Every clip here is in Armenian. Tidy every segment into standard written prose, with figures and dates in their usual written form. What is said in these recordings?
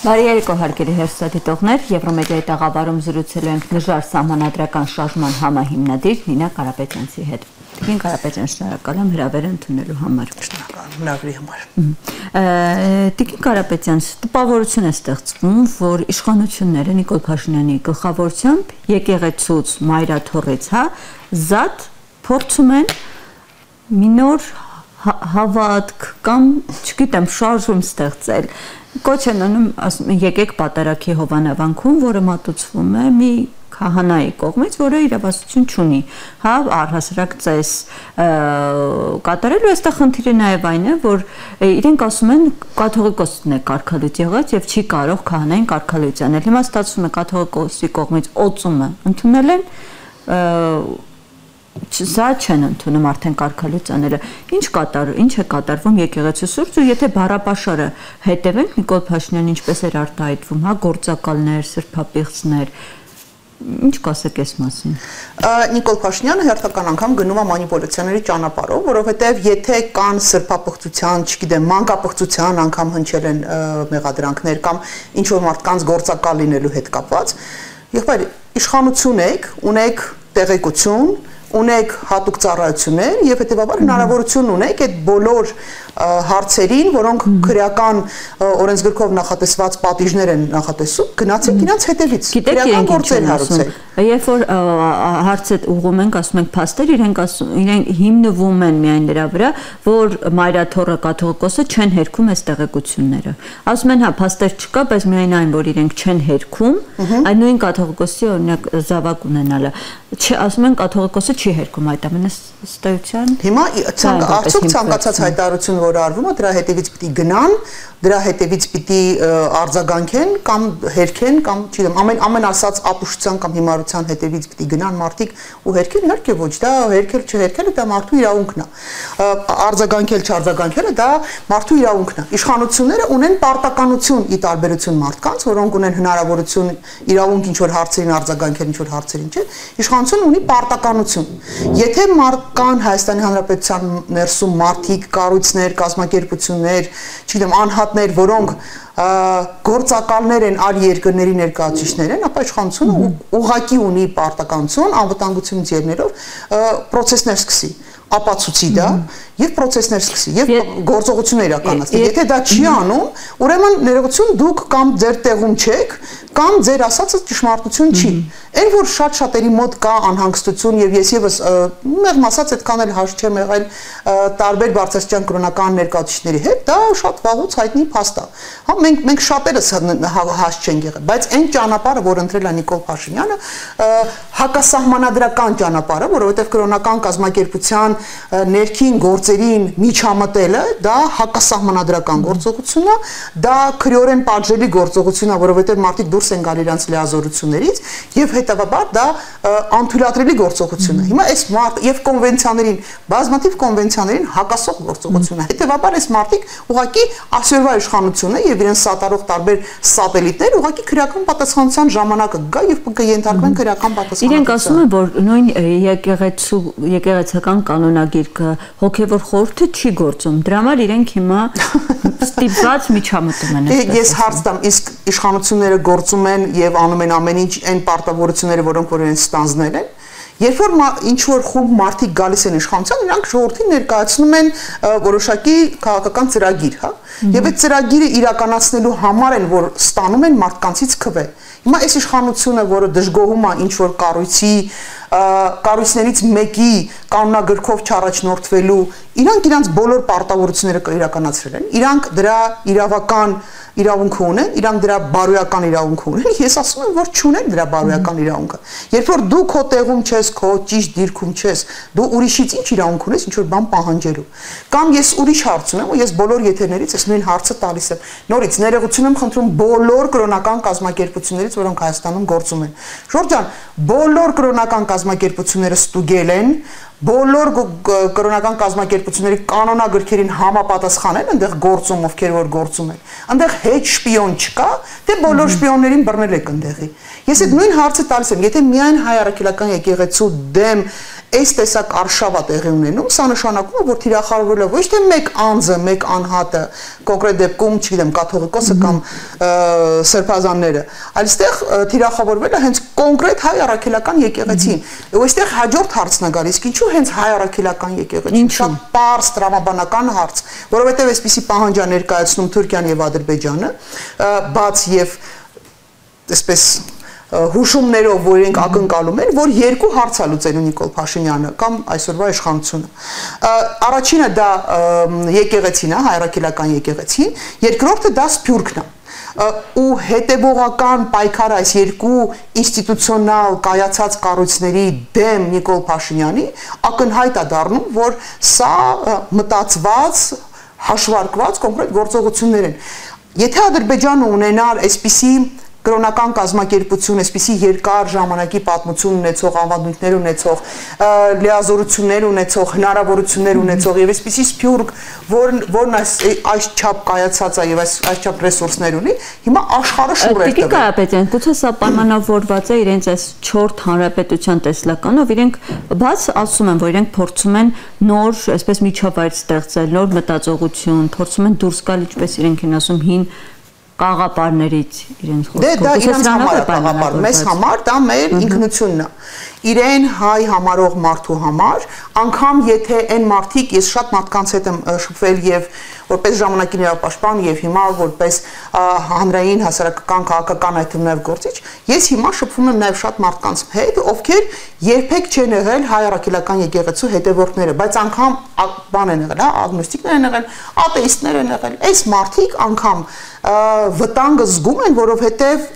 Բարի երեկո հարգելի հեռուստադիտողներ, Եվրոմեդիայի տաղավարում զրուցելու ենք նժար սահմանադրական շարժման համահիմնադիր Նինա Կարապետյանցի հետ։ Տիկին Կարապետյան, շնորհակալ եմ հրավերը ընդունելու համար։ Հրավերի համար։ Տիկին Կարապետյան, տպավորություն է ստեղծվում, որ իշխանությունները Նիկոլ Փաշինյանի գլխավորությամբ եկեղեցուց մայրաթոռից, զատ փորձում են մի նոր հավատք կամ, չգիտեմ, շարժում ստեղծել։ Կոչ են անում, ասում են, եկեք պատարագի հովանավանքում, որը մատուցվում է մի քահանայի կողմից, որը իրավասություն չունի, առհասարակ ծես կատարելու, այստեղ խնդիրը նաև այն է, որ իրենք ասում են կաթողիկոսն է կարգալույծ եղած եւ չի կարող քահանային կարգալույծ անել։ Հիմա ստացվում է կաթողիկոսի կողմից օծումը ընդունել են, սա չեն ընդունում արդեն կարգալույծ անելը։ Ինչ է կատարվում եկեղեցու շուրջ ու եթե բառապաշարը հետևենք Նիկոլ Փաշինյանը ինչպես էր արտահայտվում, գործակալներ, սրբապիղծներ, ինչ կասեք այս մասին։ Նիկոլ Փաշինյանը հերթական անգամ գնում է մանիպուլյացիաների ճանապարհով, որովհետև եթե կան սրբապղծության, չգիտեմ, մանկապղծության անգամ հնչել են մեղադրանքներ կամ ինչ որ մարդկանց գործակալ լինելու հետ կապված, եղբայր, իշխանություն եք, ունեք տեղեկություն, ունեք հատուկ ծառայություններ եւ հետեւաբար հնարավորություն ունեք այդ բոլոր հարցերին, որոնք քրեական օրենսգրքով նախատեսված պատիժներ են նախատեսում, գնացեք իրancs հետևից։ Քրեական գործեր հարուցել։ Երբ որ հարցը ուղղում ենք, ասում ենք փաստեր, իրենք հիմնվում են միայն դրա վրա, որ մայրաթոռը կաթողիկոսը չեն հերքում այս տեղեկությունները։ Ասում են, փաստեր չկա, բայց միայն այն, որ իրենք չեն հերքում, այն նույն կաթողիկոսի օրինակ զավակ ունենալը։ Ասում են կաթողիկոսը չի հերքում այդ ամենը ըստեյության։ Հիմա արդյոք ցանկացած հայտարարություն, որ արվում է, դրա հետևից պիտի գնան, դրա հետևից պիտի արձագանքեն կամ հերքեն կամ չգիտեմ, ամեն ասած ապուշության կամ հիմարության հետևից պիտի գնան մարդիկ ու հերքեն, իհարկե ոչ, դա հերքել չհերքելը դա մարդու իրավունքն է։ Արձագանքել չարձագանքելը դա մարդու իրավունքն է։ Իշխանությունները ունեն պարտականություն ի տարբերություն մարդկանց, որոնք ունեն հնարավորություն իրավունք ինչ որ հարցերին արձագանքել, ինչ որ հարցերին չէ, իշխանությունը ունի պարտականություն։ Եթե կան Հայաստանի Հանրապետության ներսում մարդիկ, կառույցներ, կազմակերպություններ, չգիտեմ, անհատներ, որոնք գործակալներ են այլ երկրների ներկայացուցիչներ են, ապա իշխանությունը ուղղակի ունի պարտականություն անվտանգությունից ելնելով պրոցեսներ սկսի, ապացուցի դա եւ պրոցեսներ սկսի եւ գործողություններ իրականացնի։ Եթե դա չի անում, ուրեմն ներողություն դուք կամ ձեր տեղում չեք, կամ ձեր ասածը ճշմարտություն չի։ Այն որ շատ-շատերի մոտ կա անհանգստություն եւ ես եւս մեղմ ասած այդքան էլ հաշ չեմ եղել տարբեր բարձրաստիճան կրոնական ներկայացուցիչների հետ, դա շատ վաղուց հայտնի փաստ է։ Հա մենք շատերս հաշ չենք եղել, բայց այն ճանապարհը, որ ընտրել է Նիկոլ Փաշինյանը, հակասահմանադրական ճանապարհը, որովհետեւ կրոնական կազմակերպության ներքին գործերին միջամտելը, դա հակասահմանադրական գործողություն է, դա քրեորեն պատժելի գործողություն է, որովհետեւ մարդիկ դուրս են գալ իրենց լիազորություններից եւ հետեւաբար դա անթույլատրելի գործողություն է։ Հիմա այս եւ կոնվենցիաներին, բազմաթիվ կոնվենցիաներին հակասող գործողություն է։ Հետեւաբար այս մարդիկ ուղղակի այսօրվա իշխանությունը եւ իրենց սատարող տարբեր սատելիտներ ուղղակի քրեական պատասխանատվության ժամանակը գա եւ կենթարկվեն քրեական պատասխանատվության։ Իրենք ասում են, որ նույն եկեղեցական կանոնագիրքը հոգեվոր խորհուրդը չի գործում։ Դրա համար իրենք հիմա ստիպված միջամտում են։ Ես հարց տամ, իսկ իշխանությունները գործում են եւ անում են ամեն ինչ այն պարտավորությունները, որոնք որ իրենց ստանձնել են։ Երբ որ ինչ որ խումբ մարդիկ գալիս են իշխանության, իրանք ժողովրդին ներկայացնում են որոշակի քաղաքական ծրագիր, հա։ Եվ այդ ծրագիրը իրականացնելու համար են, որ ստանում են մարդկանցից քվե։ Հիմա այս իշխանությունը, որը դժգոհում է ինչ որ կառույցներից մեկի կանոնագրքով չառաջնորդվելու, իրանք իրենց բոլոր պարտավորությունները կիրականացրել են։ Իրանք դրա իրավական իրավունքը ունեն, իրանք դրա բարոյական իրավունքը ունեն։ Ես ասում եմ, որ չունեն դրա բարոյական իրավունքը։ Երբ որ դու քո տեղում չես, քո ճիշտ դիրքում չես, դու ուրիշից ինչ իրավունք ունես ինչ որ բան պահանջելու։ Կամ ես ուրիշ հարց ունեմ ու ես բոլոր եթերներից այս նույն հարցը տալիս եմ։ Նորից ներողություն եմ խնդրում բոլոր կրոնական կազմակերպություններից, որոնք Հայաստանում գործում են։ Ժորժ ջան, բոլոր կրոնական կազմակերպությունները ստուգել են բոլոր կրոնական կազմակերպությունների կանոնագրքերին համապատասխան են այնտեղ գործում, ովքեր որ գործում են։ Այնտեղ հետ շպիոն չկա, դե բոլոր շպիոններին բռնել եք այնտեղի։ Ես այդ նույն հարցը տալիս եմ, եթե միայն հայ առաքելական եկեղեցու դեմ այս տեսակ արշավա տեղի ունենում, սա նշանակում է, որ թիրախավորվել է ոչ թե մեկ անձը, մեկ անհատը, կոնկրետ դեպքում, չգիտեմ, կաթողիկոսը կամ սրբազանները, այլ այստեղ թիրախավորվել է հենց կոնկրետ հայ առաքելական եկեղեցին։ Ու այստեղ հաջորդ հարցն է գալիս, ինչու հենց հայ առաքելական եկեղեցին։ Շատ պարզ տրամաբանական հարց, որովհետև այսպիսի պահանջ է ներկայացնում Թուրքիան եւ Ադրբեջանը, բաց եւ այսպես հուշումներով, որ իրենք ակնկալում են, որ երկու հարց է լուծելու Նիկոլ Փաշինյանը կամ այսօրվա իշխանությունը։ Առաջինը դա եկեղեցին է, հայ առաքելական եկեղեցին, երկրորդը դա Սփյուռքն է։ Ու հետևողական պայքար այս երկու ինստիտուցիոնալ կայացած կառույցների դեմ Նիկոլ Փաշինյանի ակնհայտ է դառնում, որ սա մտածված, հաշվարկված կոնկրետ գործողություններ են։ Եթե Ադրբեջանը ունենար այսպիսի կրոնական կազմակերպություն, այսպիսի երկար ժամանակի պատմություն ունեցող, ավանդույթներ ունեցող, լիազորություններ ունեցող, հնարավորություններ ունեցող եւ այսպիսի Սփյուռք, որն այս չափ կայացած է եւ այս չափ ռեսուրսներ ունի, հիմա աշխարհը շուռ է տվել։ Տիկին Կարապետյան, գուցե սա պայմանավորված է իրենց այս 4 հանրապետության տեսլականով, իրենք բաց ասում են, որ իրենք փորձում են նոր, այսպես միջավայր ստեղծել, նոր մտածողություն, փորձում են դուրս գալ, ինչպես իրենք են ասում, հին կաղապարներից իրենց խոսքով։ Դա իրանց համար է կաղապար, մեզ համար դա մեր ինքնությունն է։ Իրեն հայ համարող մարդու համար, անգամ եթե այն մարդիկ, ես շատ մարդկանց հետ եմ շփվել եւ որպես ժամանակին իրավապաշտպան եւ հիմա որպես հանրային հասարակական քաղաքական այդ նաեւ գործիչ, ես հիմա շփվում եմ նաեւ շատ մարդկանց հետ, ովքեր երբեք չեն եղել հայ առաքելական եկեղեցու հետևորդները, բայց անգամ բան են եղել, հա, ագնոստիկներ են եղել, աթեիստներ են եղել։ Այս մարդիկ անգամ վտանգը զգում են, որովհետեւ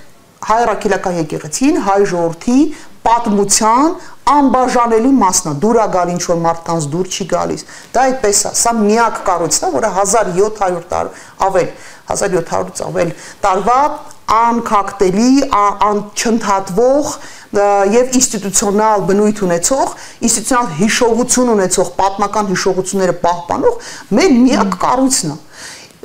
հայ առաքելական եկեղեցին, հայ ժողովրդի պատմության անբաժանելի մասն է, դուր է գալ ինչ-որ մարդկանց դուր չի գալիս։ Դա այդպես է, սա միակ կառույցն է, որը 1700 տարի ավել, 1700-ից ավել տարվա անքակտելի, չընդհատվող եւ ինստիտուցիոնալ բնույթ ունեցող, ինստիտուցիոնալ հիշողություն ունեցող, պատմական հիշողությունները պահպանող մեր միակ կառույցն է։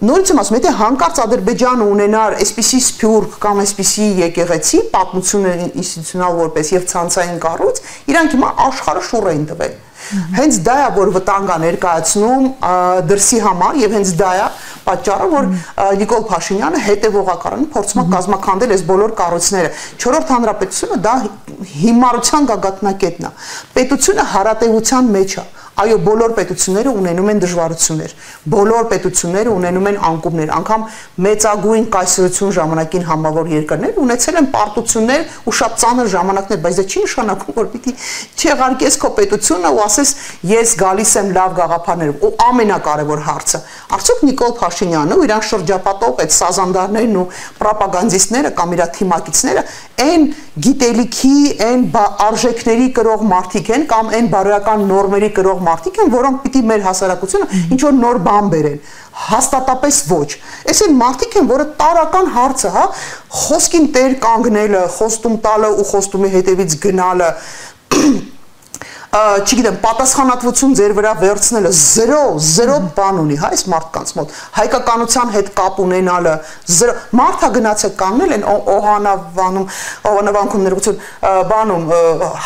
Նորից եմ ասում, եթե հանկարծ Ադրբեջանը ունենար այսպիսի Սփյուռք կամ այսպիսի եկեղեցի, պատմությունը ինստիտուցիոնալ որպես եւ ցանցային կառույց, իրանք հիմա աշխարհը շուռ են տվել։ Հենց դա է, որ վտանգ է ներկայացնում դրսի համար եւ հենց դա է պատճառը, որ Նիկոլ Փաշինյանը հետևողականորեն փորձում է կազմակերպել այս բոլոր կառույցները։ 4-րդ հանրապետությունը դա հիմարության գագաթնակետն է։ Պետությունը հարատեվության մեջ է։ Այո, բոլոր պետությունները ունենում են դժվարություններ, բոլոր պետությունները ունենում են անկումներ, անգամ մեծագույն կայսրություն ժամանակին համավոր երկրներ ունեցել են պարտություններ ու շատ ծանր ժամանակներ, բայց դա չի նշանակում, որ պիտի չեղարկես քո պետությունը ու ասես ես գալիս եմ լավ գաղափարներով։ Ու ամենակարևոր հարցը, արդյոք Նիկոլ Փաշինյանը ու իրան շրջապատող այդ սազանդարներն ու պրոպագանդիստները կամ իր թիմակիցները այն գիտելիքի, այն արժեքների կրող մարդիկ են կամ այն բարոյական նորմերի կրող մարդիկ են, որոնք պիտի մեր հասարակությունը ինչ որ նոր բան բերեն։ Հաստատապես ոչ։ Այս այն մարդիկ են, որը տարական հարցը, հա, խոսքին տեր կանգնելը, խոստում տալը ու խոստումի հետևից գնալը, չգիտեմ, պատասխանատվություն ձեր վրա վերցնելը զերո բան ունի, հա, այս մարդկանց մոտ, հայկականության հետ կապ ունենալը, մարդը գնացել կանգնել են Օհանավանքում ներողություն, բանում,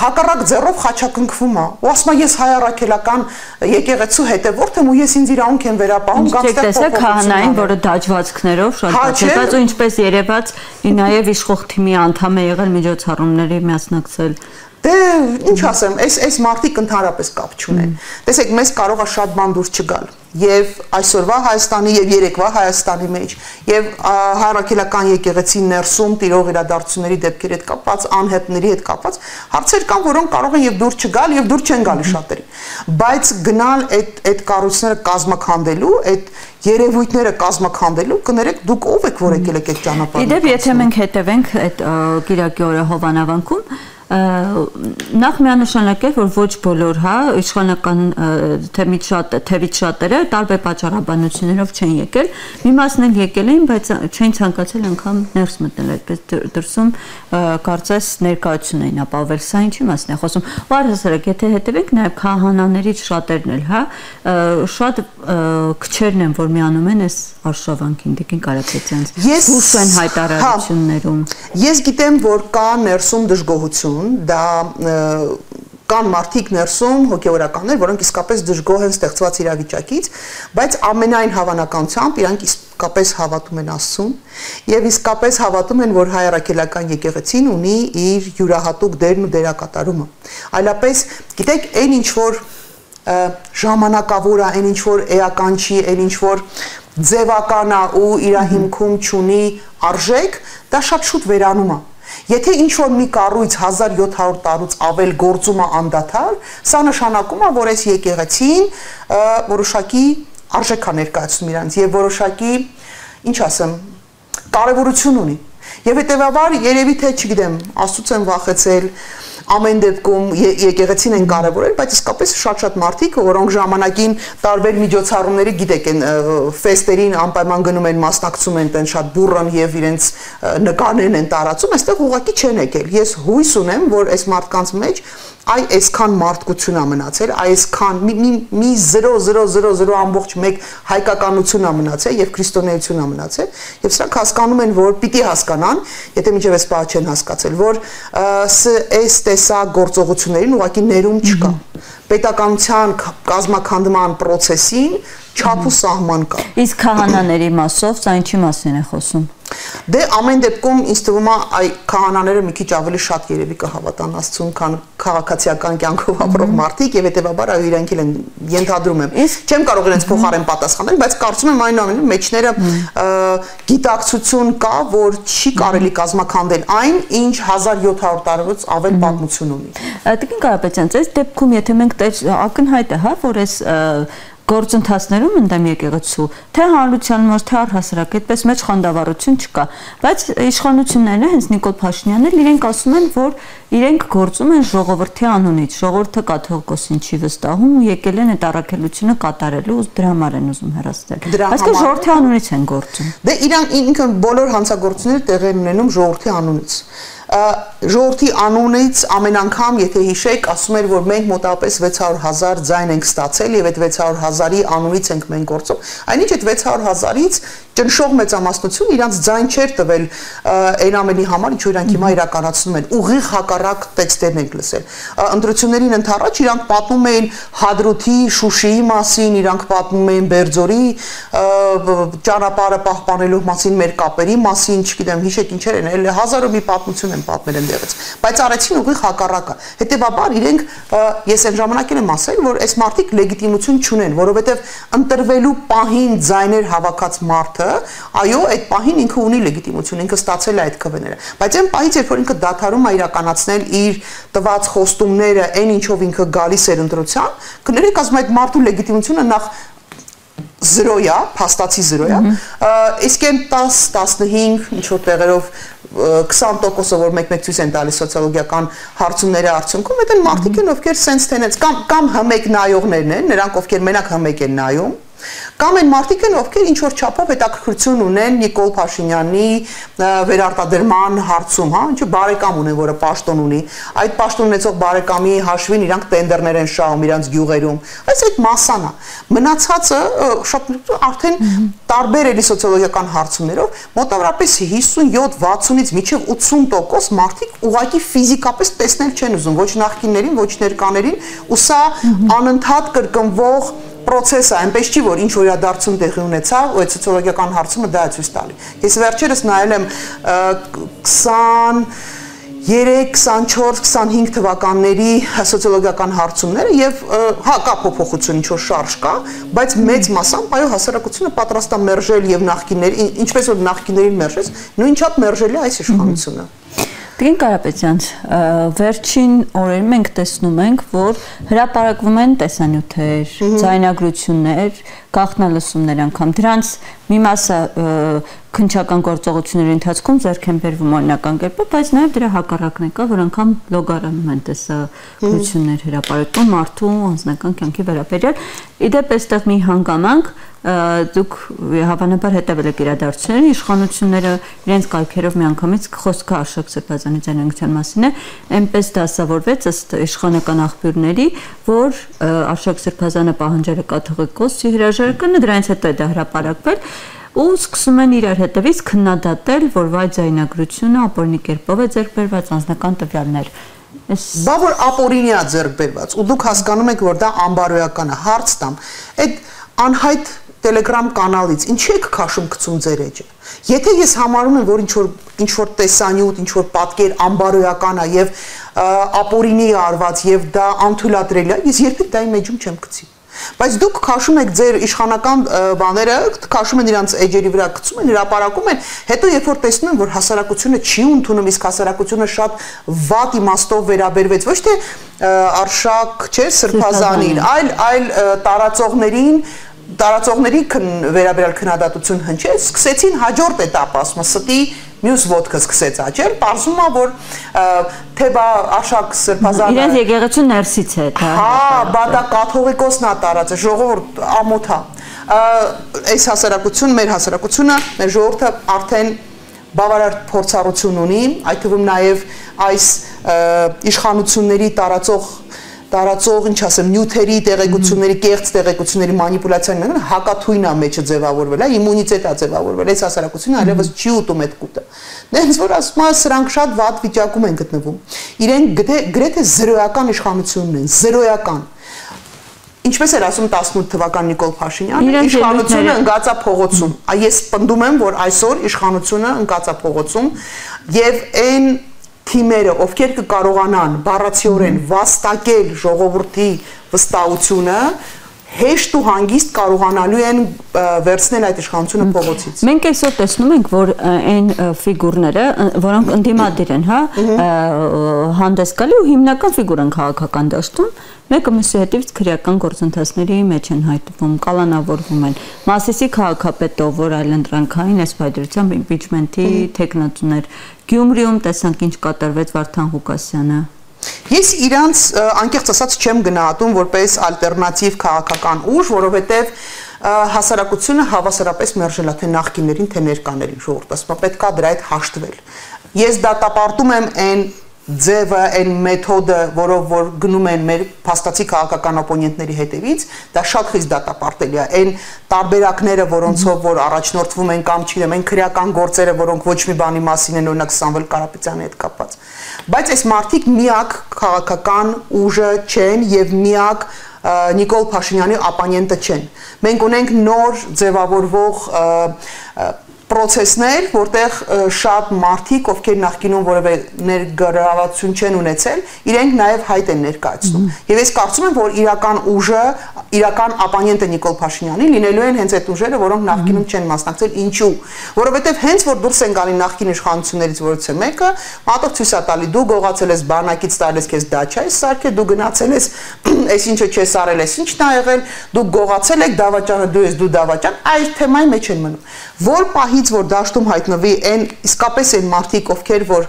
հակառակ ձեռով խաչակնքվում է, ու ասում է ես հայ առաքելական եկեղեցու հետևորդ եմ ու ես ինձ իրավունք եմ վերապահում, կամ ստեղ տեսեք քահանային, որը դաջվածքներով շատ դաջված ու ինչպես երևաց, նաև իշխող թիմի անդամ է եղել, միջոցառումների միասնակցել։ Դե ինչ ասեմ, այս մարդիկ ընդհանրապես կապ չունեն։ Տեսեք, մեզ կարող է շատ բան դուրս չգալ։ Եվ այսօրվա Հայաստանի եւ երեկվա Հայաստանի մեջ եւ հայ առաքելական եկեղեցի ներսում տիրող իրադարձությունների դեպքերի հետ կապված, անհետների հետ կապված հարցեր կան, որոնք կարող են եւ դուրս չգալ եւ դուրս չեն գալի շատերի։ Բայց գնալ այդ կառույցները կազմակերպելու, այդ երևույթները կազմակերպելու, կներեք դուք ով եք, որ եկել եք այդ ճանապարհով։ Իդեպ եթե մենք հետևենք այդ Կիրակի օրը Հովանավանքում Նախ միանշանակ է, որ ոչ բոլոր, հա, իշխանական թևից շատերը տարբեր պատճառաբանություններով չեն եկել, մի մասն էլ եկել էին, բայց չեն ցանկացել անգամ ներս մտնել, այդպես դրսում կարծես ներկայություն էին ապահովել, սա ինչի մասն է խոսում։ Ու առհասարակ, եթե հետևենք նաև քահանաներից շատերն էլ, հա, շատ քչերն են, որ միանում են այս արշավանքին, Տիկին Կարապետյանց, ուշ են հայտարարություններում։ Ես գիտեմ, որ կա ներսում դժգոհություն, դա կան մարդիկ ներսում հոգեորականներ, որոնք իսկապես դժգոհ են ստեղծված իրավիճակից, բայց ամենայն հավանականությամբ իրանք իսկապես հավատում են Աստծուն եւ իսկապես հավատում են, որ հայ առաքելական եկեղեցին ունի իր յուրահատուկ դերն ու դերակատարումը։ Այլապես, գիտեք, այն ինչ որ ժամանակավոր է, այն ինչ որ էական չի, այն ինչ որ ձևական է ու իր հիմքում չունի արժեք, դա շատ շուտ վերանում է։ Եթե ինչ որ մի կառույց 1700 տարուց ավել գործում է անդադար, սա նշանակում է, որ այս եկեղեցին որոշակի արժեք է ներկայացնում իրանց եւ որոշակի, ինչ ասեմ, կարեւորություն ունի։ Եվ հետեւաբար երևի թե, չգիտեմ, Աստծուց են վախեցել, ամեն դեպքում եկեղեցին են կարևորել, բայց իսկապես շատ մարդիկ, որոնք ժամանակին տարբեր միջոցառումների, գիտեք, են ֆեստերին անպայման գնում են, մասնակցում են, տեն շատ բուրըն եւ իրենց նկարներն են տարածում, այստեղ ուղղակի չեն եկել։ Ես հույս ունեմ, որ այս մարդկանց մեջ այսքան մարդկություն է մնացել, այսքան մի 0.000.1 հայկականություն է մնացել եւ քրիստոնեություն է մնացել եւ սրանք հասկանում են, որ պիտի հասկանան, եթե մինչեւ այս բանը չեն հասկացել, որ այս տեսակ գործողություններին ուղղակի ներում չկա։ Պետականության կազմաքանդման process-ին չափ ու սահման կա։ Իսկ քահանաների մասով սա ինչի մասին է խոսում։ Դե ամեն դեպքում ինձ թվում է այ քահանաները մի քիչ ավելի շատ երևի կհավատան Աստծուն, քան քաղաքացիական կյանքով ապրող մարդիկ եւ հետեւաբար այ իրանք էլ են ենթադրում եմ։ Չեմ կարող իրենց փոխարեն պատասխանել, բայց կարծում եմ այնուամենայնիվ մեջները գիտակցություն կա, որ չի կարելի կազմաքանդել այն, ինչ 1700 տարուց ավել պատմություն ունի։ Տիկին Կարապետյան, այս դեպքում եթե մենք ակնհայտ է, հա, որ այս գործընթացներում ընդդեմ եկեղեցու, թե հանրության մոտ, թե առհասարակ այդպես մեջ խանդավառություն չկա, բայց իշխանությունները, հենց Նիկոլ Փաշինյանն էլ իրենք ասում են, որ իրենք գործում են ժողովրդի անունից, ժողովուրդը կաթողիկոսին չի վստահում ու եկել են այդ առաքելությունը կատարելու ու դրա համար են ուզում հեռացնել։ Այսինքն ժողովրդի անունից են գործում։ Դե իրանք ինքը բոլոր հանցագործությունները տեղի են ունենում ժողովրդի անունից։ Ժողովրդի անունից ամեն անգամ, եթե հիշեք, ասում էր, որ մենք մոտավորապես 600,000 ձայն ենք ստացել եւ այդ 600,000-ի անունից ենք մենք գործում։ Այնինչ այդ 600,000-ից ճնշող մեծամասնություն իրանց ձայն չէր տվել այն ամենի համար, ինչ որ իրանք հիմա իրականացնում են։ Ուղիղ հակառակ տեքստերն ենք լսել։ Ընտրություններին ընդառաջ իրանք պատմում էին Հադրութի, Շուշիի մասին, իրանք պատմում էին Բերձորի ճանապարհը պահպանելու մասին, մեր կապերի մասին, չգիտեմ, հիշեք ինչեր են, էլ հազարով մի պատմություն են պատմել այնտեղից, բայց արեցին ուղիղ հակառակը։ Հետևաբար իրենք ես այն ժամանակ եմ ասել, որ այս մարդիկ լեգիտիմություն չունեն, որովհետև ընտրվելու պահին ձայներ հավաքած մարդը, այո, այդ պահին ինքը ունի լեգիտիմություն, ինքը ստացել է այդ քվեները, բայց այն պահից, երբ որ ինքը դադարում է իրականացնել իր տված խոստումները, այն ինչով ինքը գալիս էր ընտրության, կներեք, ասում այդ մարդու լեգիտիմությունը նախ 0 է, փաստացի 0 է, իսկ այն 10-15 ինչ որ տեղերով 20%-ը, որ մեկ-մեկ ցույց են տալիս սոցիոլոգիական հարցումների արդյունքում, այդ են մարդիկ են, ովքեր սենց տենեց, կամ հմեկ նայողներն են, նրանք ովքեր մենակ հմեկ են նայում, կամ են մարդիկ են, ովքեր ինչ որ չափով հետաքրքրություն ունեն Նիկոլ Փաշինյանի վերարտադրման հարցում, հա, ինչու բարեկամ ունեն, որը պաշտոն ունի, այդ պաշտոն ունեցող բարեկամի հաշվին իրանք տենդերներ են շահում իրանք գյուղերում, այս այդ մասսան է, մնացածը շատ արդեն տարբեր էլի սոցիոլոգիական հարցումներով մոտավորապես 57-60-ից մինչև 80% մարդիկ ուղղակի ֆիզիկապես տեսնել չեն ուզում, ոչ նախկիններին, ոչ ներկաներին, ու սա անընդհատ կրկնվող process է, այնպես չի, որ ինչ որ իրադարձություն տեղի ունեցավ, ու այդ սոցիոլոգիական հարցումը դա է ցույց տալի։ Ես վերջերս նայել եմ 23-24-25 թվականների սոցիոլոգիական հարցումները եւ հա կա փոփոխություն, ինչ որ շարժ կա, բայց մեծ մասամբ այո հասարակությունը պատրաստ է մերժել եւ նախկինների, ինչպես որ նախկիներին մերժեց, նույնչափ մերժելի է այս իշխանությունը։ Տիկին Կարապետյան, վերջին օրերին մենք տեսնում ենք, որ հրապարակվում են տեսանյութեր, ձայնագրություններ, գաղտնալսումներ անգամ դրանց մի մասը քննչական գործողությունների ընթացքում ձեռք են բերվում օրինական կերպով, բայց նաև դրա հակառակն է կա, որ անգամ լոգարանում են տեսակցություններ հրապարակում մարդու անձնական կյանքի վերաբերյալ։ Իդեպ այստեղ մի հանգամանք դուք հավանաբար հետևել եք իրադարձություններին, իշխանությունները իրենց կայքերով միանգամից խոսքը Արշակ Սրբազանի ձայնագրության մասին է, այնպես դասավորվեց ըստ իշխանական աղբյուրների, որ Արշակ Սրբազանը պահանջել է կաթողիկոսի հրաժարականը, դրանից հետո է դա հրապարակվել ու սկսում են իրար հետևից քննադատել, որ վայ ձայնագրությունը ապօրինի կերպով է ձեռք բերված անձնական տվյալներ։ Բա որ ապօրինի է ձեռք բերված ու դուք հասկանում եք, որ դա անբարոյական է, հարց տամ։ Այդ անհայտ Telegram կանալից ինչի եք քաշում գցում ձեր էջը։ Եթե ես համարում եմ, որ ինչ որ տեսանյութ, ինչ որ պատկեր անբարոյական է եւ ապօրինի է արված եւ դա անթույլատրելի է, ես երբեք դա իմ էջում չեմ գցի։ Բայց դուք քաշում եք ձեր իշխանական բաները, քաշում են իրանց էջերի վրա, գցում են, հրապարակում են, հետո երբ որ տեսնում են, որ հասարակությունը չի ընդունում, իսկ հասարակությունը շատ վատ իմաստով վերաբերվեց, ոչ թե Արշակ, չէ, Սրբազանին, այլ տարածողների վերաբերյալ քննադատություն հնչեց, սկսեցին հաջորդ էտապը, ասում եմ, ստի մյուս ոտքը սկսեց աճել, պարզվում է, որ թե բա Արշակ Սրբազանը իրենց եկեղեցու ներսից է դա։ Հա, բա դա կաթողիկոսն է տարածը, ժողովուրդ ամոթ է։ Այս հասարակություն, մեր հասարակությունը, մեր ժողովուրդը արդեն բավարար փորձառություն ունի, այդ թվում նաև այս իշխանությունների տարածող, ինչ ասեմ, նյութերի տեղեկությունների, կեղծ տեղեկությունների մանիպուլյացիաների հակաթույն է մեջը ձևավորվել, իմունիտետ է ձևավորվել, այս հասարակությունը այլևս չի ուտում այդ կուտը։ Դենց որ ասում եմ, սրանք շատ վատ վիճակում են գտնվում։ Իրենք գրեթե զրոյական իշխանությունն են, զրոյական։ Ինչպես էր ասում 18 թվական Նիկոլ Փաշինյանը, իշխանությունը ընկած է փողոցում։ Ես պնդում եմ, որ այսօր իշխանությունը ընկած է փողոցում եւ այն թիմերը, ովքեր կկարողանան բառացիորեն վաստակել ժողովրդի վստահությունը, հեշտ ու հանգիստ կարողանալու են վերցնել այդ իշխանությունը փողոցից։ Մենք այսօր տեսնում ենք, որ այն ֆիգուրները, որոնք ընդդիմադիր են, հա, հանդես գալի ու հիմնական ֆիգուր են քաղաքական դաշտում, մեկը մյուսի հետևից քրեական գործընթացների մեջ են հայտնվում, կալանավորվում են։ Մասիսի քաղաքապետով, որ այլընտրանքային այս փայլությամբ իմպիչմենտի թեկնածուներ, Գյումրիում տեսանք ինչ կատարվեց Վարդան Ղուկասյանը։ Ես իրանց անկեղծ ասած չեմ գնահատում որպես ալտերնատիվ քաղաքական ուժ, որովհետև հասարակությունը հավասարապես մերժել է թե նախկիններին, թե ներկաներին, ժողովուրդ, ասում եմ, պետք է դրա հետ հաշտվել։ Ես դատապարտում եմ այն ձևը, այն մեթոդը, որով որ գնում են մեր փաստացի քաղաքական օպոնենտների հետևից, դա շատ խիստ դատապարտելի է։ Այն տարբերակները, որոնցով որ առաջնորդվում են կամ չգիտեմ, այն քրեական գործերը, որոնք ոչ մի բանի մասին են, օրինակ Սամվել Կարապետյանի հետ կապված։ Բայց այս մարդիկ միակ քաղաքական ուժը չեն եւ միակ Նիկոլ Փաշինյանի ապանենտը չեն։ Մենք ունենք նոր ձևավորվող պրոցեսներ, որտեղ շատ մարդիկ, ովքեր նախկինում որևէ ներգրավվածություն չեն ունեցել, իրենք նաև հայտ են ներկայացնում։ Եվ ես կարծում եմ, որ իրական ուժը, իրական ապանենտը Նիկոլ Փաշինյանի լինելու են հենց այդ ուժերը, որոնք նախկինում չեն մասնակցել։ Ինչու՞։ Որովհետև հենց որ դուրս են գալի նախկին իշխանություններից որից է մեկը, մատով ցույց է տալի դու գողացել ես բանակից տալիս քեզ դաչա, ես սարքե դու գնացել ես, այս ինչը չես արել, ես ինչն ա եղել, դու գողացել ես դավաճանը, դու ես դու դավաճան, այս թեմայի մեջ են մնում։ Որ պահից որ դաշտում հայտնվի այն իսկապես այն մարդիկ, ովքեր որ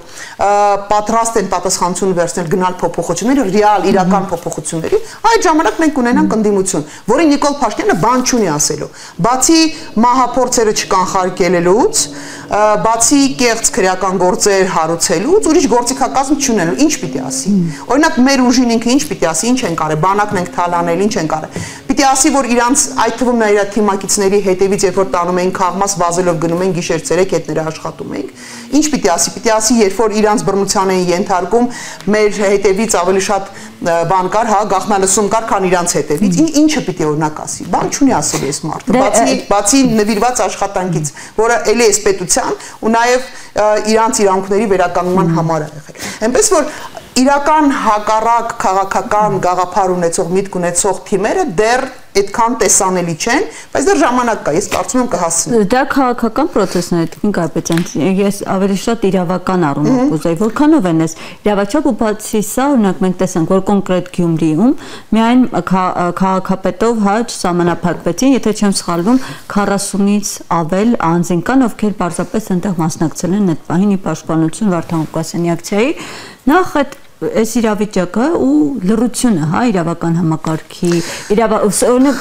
պատրաստ են պատասխանատվություն վերցնել գնալ փոփոխությունների, ռեալ իրական փոփոխությունների, այդ ժամանակ մենք ունենանք ընդդիմություն, որին Նիկոլ Փաշինյանը բան չունի ասելու։ Բացի մահափորձերը չկանխարգելելուց, բացի կեղծ քրեական գործեր հարուցելուց, ուրիշ գործիքակազմ չունենալու, ինչ պիտի ասի։ Օրինակ մեր ուժին ինքը ինչ պիտի ասի, ինչ են կարել, բանակն ենք թալանել, ինչ են կարել։ Պիտի ասի, որ իրանց այդ թվում նա իր թիմակիցների հետևից երբ որ տանում են քաղմաս վազելով գնում են գիշեր ցերեկ հետները աշխատում ենք։ Ինչ պիտի ասի, երբ որ իրանց բռնության են ենթարկում, մեր հետևից ավելի շատ բան կար, հա, գաղտնալսում կար, քան իրանց հետևից։ Ինչը պիտի օրինակ ասի։ Բան չունի ասելու այս մարդը, բացի նվիրված աշխատանքից, որը ելի է պետության ու նաև իրանց իրավունքների վերականգնման համար է եղել։ Այնպես որ իրական հակառակ քաղաքական գաղափար ունեցող միտք ունեցող թիմերը դեռ այդքան տեսանելի չեն, բայց դեռ ժամանակ կա, ես կարծում եմ կհասցնի։ Դա քաղաքական process-ն է, Տիկին Կարապետյան, ես ավելի շատ իրավական առումով կուզեի, որքանով են այս իրավաչափ ու բացի սա, օրինակ մենք տեսանք, որ կոնկրետ Գյումրիում միայն քաղաքապետով չսահմանափակվեցին, եթե չեմ սխալվում, 40-ից ավել անձին կան, ովքեր պարզապես այնտեղ մասնակցել են այդ պահին ի պաշտպանություն Վարդան Ղուկասյանի ակցիայի, նախ այդ այս իրավիճակը ու լռությունը, հա, իրավական համակարգի, օրինակ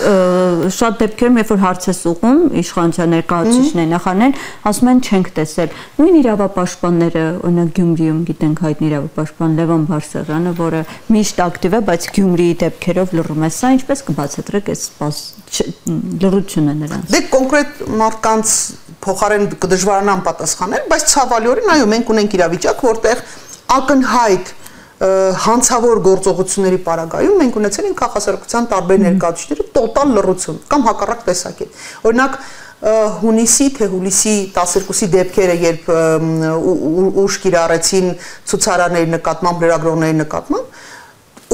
շատ դեպքերում, երբ որ հարց է ուղղում իշխանության ներկայացուցիչների նախարարներին, ասում են չենք տեսել։ Նույն իրավապաշտպանները, օրինակ Գյումրիում գիտենք հայտնի իրավապաշտպան Լևոն Բարսեղյանը, որը միշտ ակտիվ է, բայց Գյումրիի դեպքերով լռում է, սա ինչպես կբացատրեք այս լռությունը նրանց։ Դե կոնկրետ մարդկանց փոխարեն կդժվարանան պատասխանել, բայց ցավալիորեն այո, մենք ունենք իրավիճակ, որտեղ ակնհայտ հանցավոր գործողությունների պարագայում մենք ունեցել ենք քաղաքասարակության տարբեր ներկայացուցիչների տոտալ լռություն կամ հակառակ տեսակետ։ Օրինակ հունիսի թե հուլիսի 12-ի դեպքերը, երբ ուժ կիրառեցին ցուցարարների նկատմամբ, լրագրողների նկատմամբ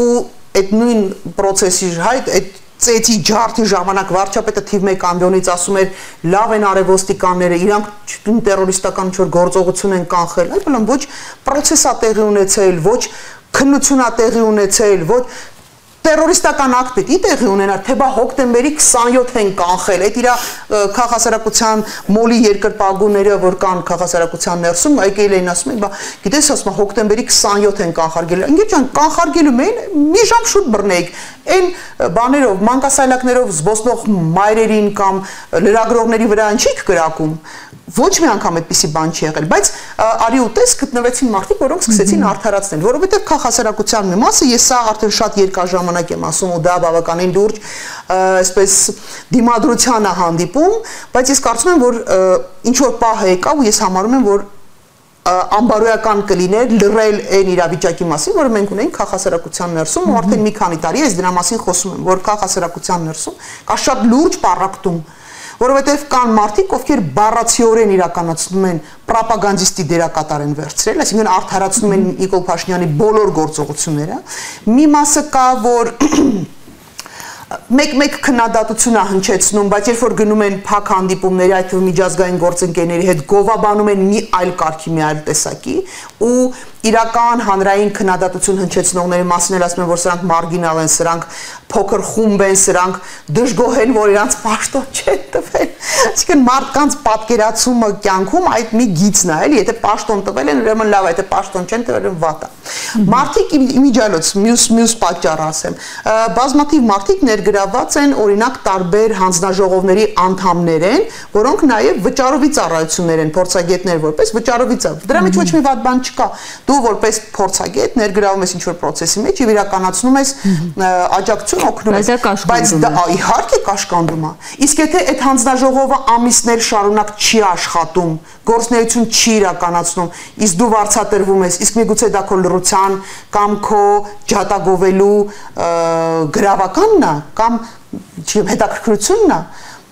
ու այդ նույն process-ի այդ ծեծի ջարդի ժամանակ վարչապետը թիվ 1 ամբիոնից ասում էր լավ են արևոստիկանները, իրանք տերորիստական ինչ-որ գործողություն են կանխել, այլ ոչ process-ա տեղի ունեցել, ոչ քննություն ա տեղի ունեցել, ոչ տերորիստական ակտ պիտի տեղի ունենար, թե բա հոկտեմբերի 27 են կանխել, այդ իրա քաղաքասարակության մոլի երկրպագուները, որ կան քաղաքասարակության ներսում, եկել էին ասում են, բա գիտես ասում հոկտեմբերի 27 են կանխարգել, ընկեր ջան, կանխարգելու մեն մի ժամ շուտ բռնեիք, այն բաներով, մանկասայլակներով զբոսնող մայրերին կամ լրագրողների վրա ինչի՞ք կրակում, ոչ մի անգամ այդպիսի բան չի եղել, բայց արի ուտես գտնվեցին մարդիկ, որոնք սկսեցին արդարացնել, որովհետև քաղաքասարակության մի մասը, ես սա արդեն շատ երկար ժամանակ եմ ասում ու դա բավականին լուրջ այսպես դիմադրության է հանդիպում, բայց ես կարծում եմ, որ ինչ որ պահ եկավ ու ես համարում եմ, որ անբարոյական կլիներ լռել այն իրավիճակի մասին, որը մենք ունենք քաղաքասարակության ներսում ու արդեն մի քանի տարի ես դրա մասին խոսում եմ, որ քաղաքասարակության ներսում կա շատ լուրջ պառակտում, որովհետև կան մարդիկ, ովքեր բառացիորեն իրականացնում են պրոպագանդիստի դերակատար են վերցրել, այսինքն արդարացնում են Նիկոլ Փաշինյանի բոլոր գործողությունները, մի մասը կա, որ մեկ քննադատություն է հնչեցնում, բայց երբ որ գնում են փակ հանդիպումների, այդ թվում միջազգային գործընկերների հետ գովաբանում են մի այլ կարգի, մի այլ տեսակի ու իրական հանրային քննադատություն հնչեցնողների մասին էլ ասում են, որ սրանք մարգինալ են, սրանք փոքր խումբ են, սրանք դժգոհ են, որ իրանց պաշտոն չեն տվել։ Այսինքն մարդկանց պատկերացումը կյանքում այդ մի գիծն է, էլի, եթե պաշտոն տվել են, ուրեմն լավ է, եթե պաշտոն չեն տվել, վատ է։ Մարդիկ իմիջիալոց մյուս պատճառ ասեմ, բազմաթիվ մարդիկ ներգրավված են, օրինակ տարբեր հանձնաժողովների անդամներ են, որոնք նաև վճարովի ծառայություններ են, փորձագետներ որպես վճարովի ծառայ։ Դրա մեջ ոչ մի վատ բան չկա։ Դու որպես փորձագետ ներգրավում ես ինչ-որ process-ի մեջ եւ իրականացնում ես աջակցություն, օգնում ես, բայց դա իհարկե կաշկանդում է։ Իսկ եթե այդ հանձնաժողովը ամիսներ շարունակ չի աշխատում, գործունեություն չի իրականացնում, իսկ դու վարձատրվում ես, իսկ միգուցե դա քո լռության կամ քո ջատագովելու գրավականն է, կամ հետաքրքրությունն է,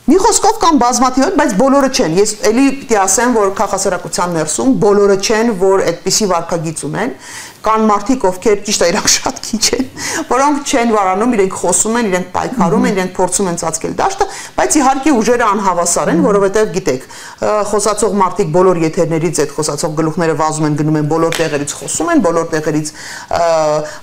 մի խոսքով կամ բազմաթիվ, բայց բոլորը չեն։ Ես էլի պիտի ասեմ, որ քաղաքասարակության ներսում բոլորը չեն, որ այդպիսի վարքագիծ ունեն, կան մարդիկ, ովքեր ճիշտ է իրանք շատ քիչ են, որոնք չեն վարանում, իրենք խոսում են, իրենք պայքարում են, իրենք փորձում են ծածկել դաշտը, բայց իհարկե ուժերը անհավասար են, որովհետև գիտեք, խոսացող մարդիկ բոլոր եթերներից այդ խոսացող գլուխները վազում են, գնում են բոլոր տեղերից խոսում են, բոլոր տեղերից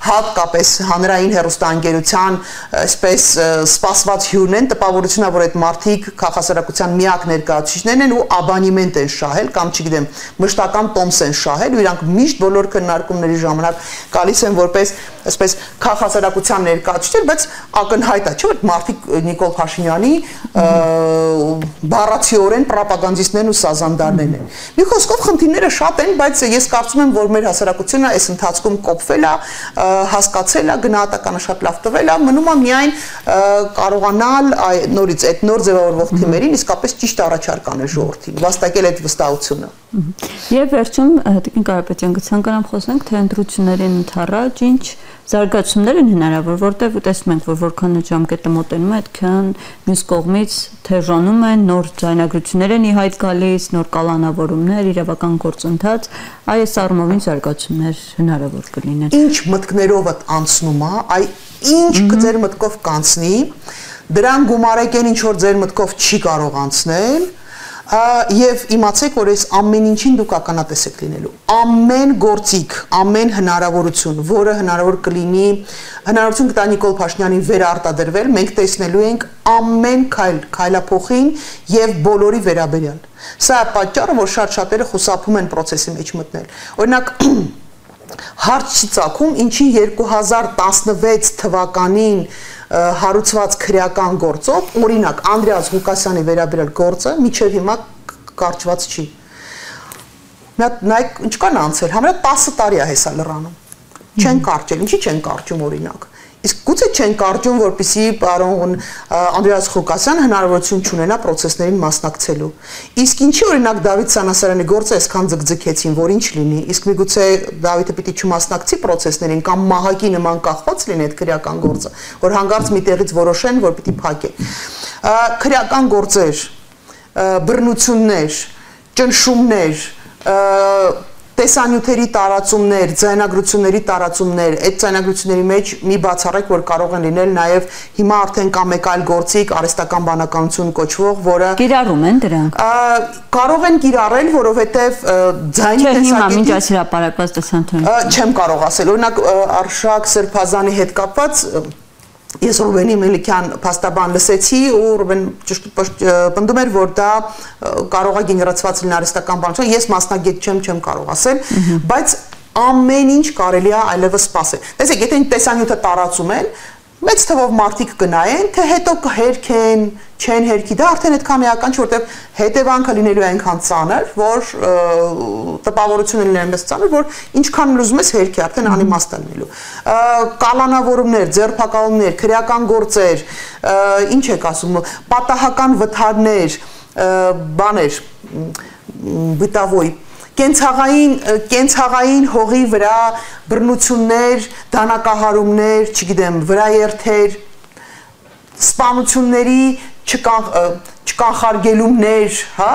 հատկապես հանրային հեռուստաընկերության այսպես սպասված հյուրն են, տպավորությունն է, որ այդ մարդիկ քաղաքասարակության միակ ներկայացուցիչներն են ու աբանիմենտ են շահել կամ չգիտեմ, մշտական տոմս են շահել ու իրանք միշտ բոլոր քննարկումների ժամանակ գալիս են որպես այսպես քաղաքասարակության ներկայացուցիչներ, բայց ակնհայտ է, չէ՞ որ մարդիկ Նիկոլ Փաշինյանի բառացիորեն պրոպագանդիստներն ու սազանդարներն են։ Մի խոսքով խնդիրները շատ են, բայց ես կարծում եմ, որ մեր հասարակությունը այս ընթացքում կոփվել է, հասկացել է, գնահատականը շատ լավ տվել է, մնում է միայն կարողանալ նորից այդ նոր ձևավորվող թիմերին իսկապես ճիշտ առաջարկ անել ժողովրդին, վաստակել այդ վստահությունը։ Եվ վերջում Տիկին Կարապետյան կցանկանամ խոսենք, թե ընտրություններին ընդառաջ ինչ զարգացումներ են հնարավոր, որտեղ տեսնում ենք, որ որքան ժամկետը մոտենում է, այդքան մյուս կողմից թեժանում են, նոր ձայնագրություններ են ի հայտ գալիս, նոր կալանավորումներ, իրավական գործընթաց, այս առումով ինչ զարգացումներ հնարավոր կլինեն։ Ինչ մտքներով անցնում է, ինչ ձեր մտքով կանցնի, Դրան գումարեք այն ինչ որ ձեր մտքով չի կարող անցնել Եվ իմացեք, որ այս ամեն ինչին դուք ականատես եք լինելու։ Ամեն գործիք, ամեն հնարավորություն, որը հնարավոր կլինի, հնարավորություն կտա Նիկոլ Փաշինյանին վերարտադրվել, մենք տեսնելու ենք ամեն քայլափոխին եւ բոլորի վերաբերյալ։ Սա է պատճառը, որ շատ-շատերը խուսափում են process-ի մեջ մտնել։ Օրինակ, հարց չի ծագում, ինչի 2016 թվականին հարուցված քրեական գործով, օրինակ Անդրեաս Ղուկասյանի վերաբերյալ գործը մինչև հիմա կարճված չի։ Նայեք, ինչ կան անցել, համարյա 10 տարի է հեսա լռանում։ Չեն կարճել, ինչի չեն կարճում օրինակ։ Իսկ գուցե չեն կարճում, որպեսզի պարոն Անդրեաս Ղուկասյանը հնարավորություն չունենա process-ներին մասնակցելու։ Իսկ ինչի օրինակ Դավիթ Սանասարյանի գործը այսքան ձգձգեցին, որ ինչ լինի, իսկ միգուցե Դավիթը պիտի չմասնակցի process-ներին կամ մահակի նման կախված լինի այդ քրեական գործը, որ հանգարց մի տեղից որոշեն, որ պիտի փակեն։ Քրեական գործեր, բռնություններ, ճնշումներ, տեսանյութերի տարածումներ, ձայնագրությունների տարածումներ, այդ ձայնագրությունների մեջ մի բացառիկ, որ կարող են լինել նաև հիմա արդեն կա մեկ այլ գործիք, արհեստական բանականություն կոչվող, որը կիրառում են դրանք։ Կարող են կիրառել, որովհետև ձայնի տեսակետից հիմա մինչ այս հրապարակված տեսանյութերում չեմ կարող ասել։ Օրինակ Արշակ Սրբազանի հետ կապված Ես Ռուբենի Մելիքյան փաստաբան լսեցի ու Ռուբեն պնդում էր, որ դա կարող է գեներացված լինի արհեստական բանություն, ես մասնագետ չեմ կարող ասել, բայց ամեն ինչ կարելի է այլևս սպասել։ Տեսեք, եթե տեսանյութը տարածում են, մեծ թվով մարդիկ կնայեն, թե հետո կհերքեն, չեն հերքի, դա արդեն այդքան էական չէ, որտեղ հետևանքը լինելու է այնքան ծանր, որ տպավորությունը լինելու է այնպես ծանր, որ ինչքան լուզում ես հերքի, արդեն անիմաստ է լինելու։ Կալանավորումներ, ձերբակալումներ, քրեական գործեր, ինչ եք ասում, պատահական վթարներ, բաներ, բտավոյ կենցաղային հողի վրա բռնություններ, դանակահարումներ, չգիտեմ, վրաերթեր, սպանությունների չկանխարգելումներ, հա,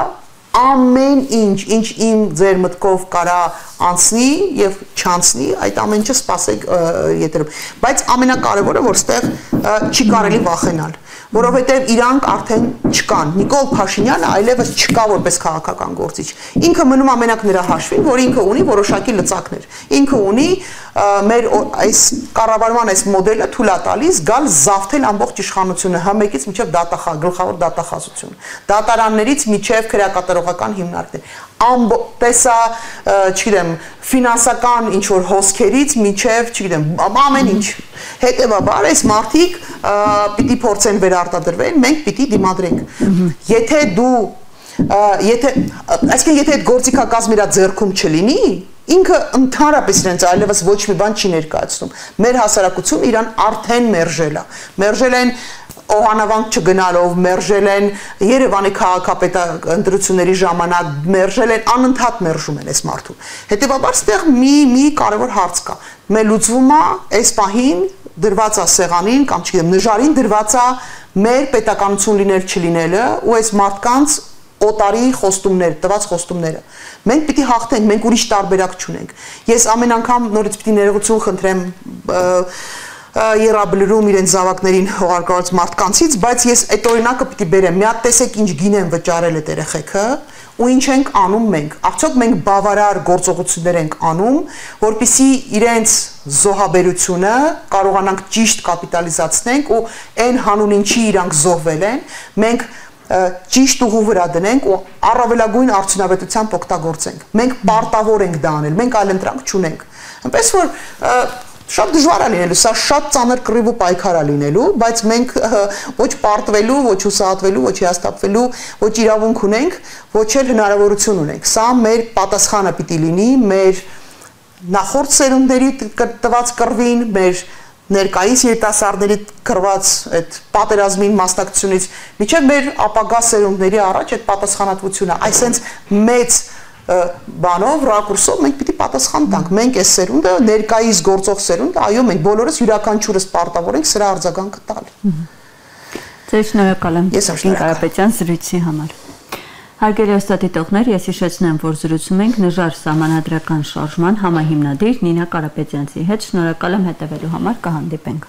ամեն ինչ իմ ձեր մտքով կարա անցնի եւ չանցնի, այդ ամեն ինչը սպասեք եթերում։ Բայց ամենակարևորը, որ ստեղ չի կարելի վախենալ, որովհետև իրանք արդեն չկան։ Նիկոլ Փաշինյանը այլևս չկա որպես քաղաքական գործիչ։ Ինքը մնում ամենակ նրա հաշվին, որ ինքը ունի որոշակի լծակներ։ Ինքը ունի մեր այս կառավարման այս մոդելը թույլ է տալիս գալ զավթել ամբողջ իշխանությունը H1-ից մինչև գլխավոր դատախազություն։ Դատարաններից մինչև քրեակատարողական հիմնարկներ։ Տեսա, չգիտեմ, ֆինանսական ինչ-որ հոսքերից մինչև, չգիտեմ, ամեն ինչ։ Հետևաբար այս մարդիկ պիտի փորձեն վերարտադրվել, մենք պիտի դիմադրենք։ Եթե այդ գործիքակազմը իր ձեռքում չլինի, ինքը ընդհանրապես իրենց այլևս ոչ մի բան չի ներկայացնում։ Մեր հասարակությունը իրան արդեն մերժել է։ Մերժել են օհանավանք չգնալով, մերժել են Երևանի քաղաքապետընտրությունների ժամանակ, մերժել են, անընդհատ մերժում են այս մարդուն։ Հետևաբար ստեղ մի կարևոր հարց կա։ Մեր լուծվում է այս պահին դրված է սեղանին կամ չգիտեմ նժարին դրված է մեր պետականություն լինել չլինելը ու այս մարդկանց օտարի խոստումներ, տված խոստումները։ Մենք պիտի հաղթենք, մենք ուրիշ տարբերակ չունենք։ Ես ամեն անգամ նորից պիտի ներողություն խնդրեմ Եռաբլրում իրենց զավակներին հողարկված մարդկանցից, բայց ես այդ օրինակը պիտի բերեմ։ Մի հատ տեսեք ինչ գին են վճարել այդ երեխեքը ու ինչ ենք անում մենք։ Արդյոք մենք բավարար գործողություններ ենք անում, որպեսզի իրենց զոհաբերությունը կարողանանք ճիշտ կապիտալիզացնենք ու այն հանուն ինչի իրանք զոհվել են, մենք ճիշտ ուղու վրա դնենք ու առավելագույն արդյունավետությամբ օգտագործենք։ Մենք պարտավոր ենք դա անել, մենք այլ ընտրանք չունենք։ Այնպես որ շատ դժվար է լինելու, սա շատ ծանր կռիվ ու պայքար է լինելու, բայց մենք ոչ պարտվելու, ոչ հուսահատվելու, ոչ հիասթափվելու, ոչ իրավունք ունենք, ոչ էլ հնարավորություն ունենք։ Սա մեր պատասխանը պիտի լինի մեր նախորդ սերունդների տված կռվին, մեր ներկայիս երիտասարդների կրված այդ պատերազմին մասնակցությունից մինչև մեր ապագա սերունդների առաջ այդ պատասխանատվությունը, այսենց մեծ բանով, ռակուրսով մենք պիտի պատասխան տանք։ Մենք այս սերունդը, ներկայիս գործող սերունդը, այո, մենք բոլորս յուրաքանչյուրս պարտավոր ենք սրա արձագանքը տալ։ Ձեզ շնորհակալ եմ Տիկին Կարապետյան զրույցի համար։ Հարգելի հեռուստադիտողներ, ես հիշեցնեմ, որ զրուցում ենք նժար սահմանադրական շարժման համահիմնադիր Նինա Կարապետյանցի հետ։ Շնորհակալ եմ հետևելու համար, կհանդիպենք։